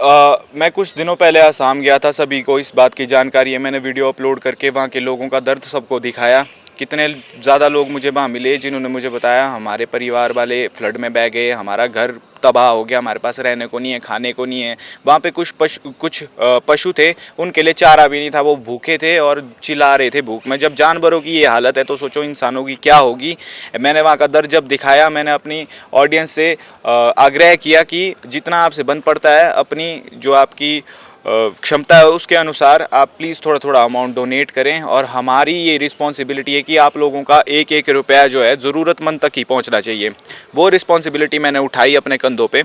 मैं कुछ दिनों पहले आसाम गया था। सभी को इस बात की जानकारी है। मैंने वीडियो अपलोड करके वहाँ के लोगों का दर्द सबको दिखाया। कितने ज़्यादा लोग मुझे वहाँ मिले जिन्होंने मुझे बताया हमारे परिवार वाले फ्लड में बह गए, हमारा घर तबाह हो गया, हमारे पास रहने को नहीं है, खाने को नहीं है। वहाँ पे कुछ पशु थे, उनके लिए चारा भी नहीं था, वो भूखे थे और चिल्ला रहे थे भूख में। जब जानवरों की ये हालत है तो सोचो इंसानों की क्या होगी। मैंने वहाँ का दर्द जब दिखाया, मैंने अपनी ऑडियंस से आग्रह किया कि जितना आपसे बन पड़ता है, अपनी जो आपकी क्षमता है उसके अनुसार आप प्लीज़ थोड़ा थोड़ा अमाउंट डोनेट करें। और हमारी ये रिस्पॉन्सिबिलिटी है कि आप लोगों का एक एक रुपया जो है ज़रूरतमंद तक ही पहुंचना चाहिए। वो रिस्पॉन्सिबिलिटी मैंने उठाई अपने कंधों पे।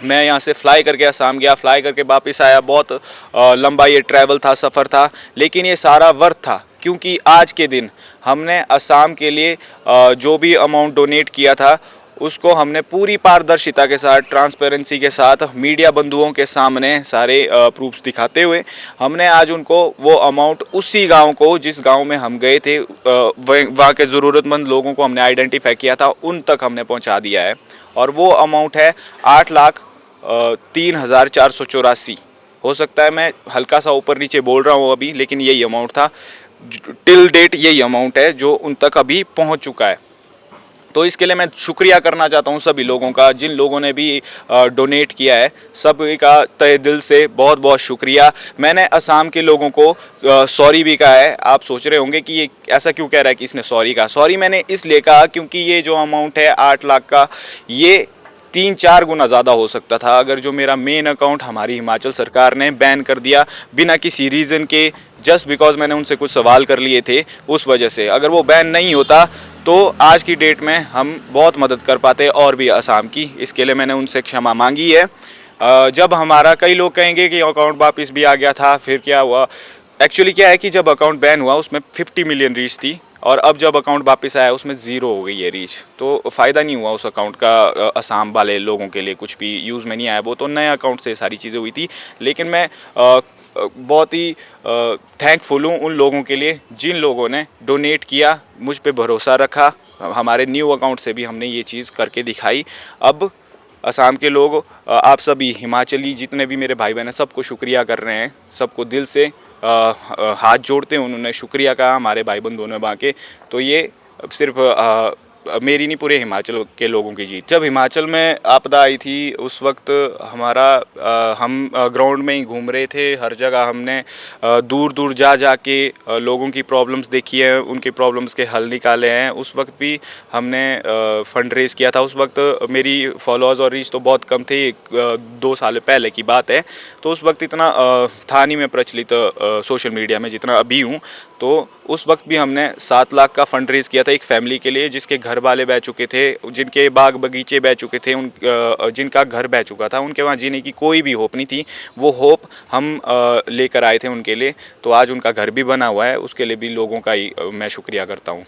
मैं यहाँ से फ़्लाई करके असम गया, फ़्लाई करके वापस आया। बहुत लंबा ये ट्रैवल था, सफ़र था, लेकिन ये सारा वर्थ था क्योंकि आज के दिन हमने असम के लिए जो भी अमाउंट डोनेट किया था उसको हमने पूरी पारदर्शिता के साथ, ट्रांसपेरेंसी के साथ, मीडिया बंधुओं के सामने सारे प्रूफ्स दिखाते हुए हमने आज उनको वो अमाउंट उसी गांव को, जिस गांव में हम गए थे, वहाँ के ज़रूरतमंद लोगों को हमने आइडेंटिफाई किया था, उन तक हमने पहुँचा दिया है। और वो अमाउंट है 8,03,484। हो सकता है मैं हल्का सा ऊपर नीचे बोल रहा हूँ अभी, लेकिन यही अमाउंट था। टिल डेट यही अमाउंट है जो उन तक अभी पहुँच चुका है। तो इसके लिए मैं शुक्रिया करना चाहता हूँ सभी लोगों का, जिन लोगों ने भी डोनेट किया है। सभी का तहे दिल से बहुत बहुत शुक्रिया। मैंने असम के लोगों को सॉरी भी कहा है। आप सोच रहे होंगे कि ये ऐसा क्यों कह रहा है कि इसने सॉरी कहा। सॉरी मैंने इसलिए कहा क्योंकि ये जो अमाउंट है 8 लाख का, ये 3-4 गुना ज़्यादा हो सकता था अगर जो मेरा मेन अकाउंट हमारी हिमाचल सरकार ने बैन कर दिया बिना किसी रीज़न के, जस्ट बिकॉज मैंने उनसे कुछ सवाल कर लिए थे उस वजह से। अगर वो बैन नहीं होता तो आज की डेट में हम बहुत मदद कर पाते और भी असम की। इसके लिए मैंने उनसे क्षमा मांगी है। जब हमारा, कई लोग कहेंगे कि अकाउंट वापस भी आ गया था, फिर क्या हुआ। एक्चुअली क्या है कि जब अकाउंट बैन हुआ उसमें 50 मिलियन रीच थी और अब जब अकाउंट वापस आया उसमें ज़ीरो हो गई है रीच। तो फ़ायदा नहीं हुआ उस अकाउंट का। असम वाले लोगों के लिए कुछ भी यूज़ में नहीं आया। वो तो नए अकाउंट से सारी चीज़ें हुई थी। लेकिन मैं बहुत ही थैंकफुल हूँ उन लोगों के लिए जिन लोगों ने डोनेट किया, मुझ पे भरोसा रखा। हमारे न्यू अकाउंट से भी हमने ये चीज़ करके दिखाई। अब असम के लोग, आप सभी हिमाचली जितने भी मेरे भाई बहन हैं, सबको शुक्रिया कर रहे हैं। सबको दिल से हाथ जोड़ते हैं। उन्होंने शुक्रिया कहा हमारे भाई बंधुओं ने वहाँ के। तो ये सिर्फ मेरी नहीं, पूरे हिमाचल के लोगों की जीत। जब हिमाचल में आपदा आई थी उस वक्त हम ग्राउंड में ही घूम रहे थे। हर जगह हमने दूर दूर जा के लोगों की प्रॉब्लम्स देखी है, उनकी प्रॉब्लम्स के हल निकाले हैं। उस वक्त भी हमने फ़ंड रेज़ किया था। उस वक्त मेरी फॉलोअर्स और रीच तो बहुत कम थे, 2 साल पहले की बात है। तो उस वक्त इतना था नहीं मैं प्रचलित सोशल मीडिया में जितना अभी हूँ। तो उस वक्त भी हमने 7 लाख का फ़ंड रेज़ किया था एक फ़ैमिली के लिए जिसके घर वाले बह चुके थे, जिनके बाग बगीचे बह चुके थे, जिनका घर बह चुका था, उनके वहाँ जीने की कोई भी होप नहीं थी। वो होप हम लेकर आए थे उनके लिए। तो आज उनका घर भी बना हुआ है। उसके लिए भी लोगों का ही मैं शुक्रिया करता हूँ।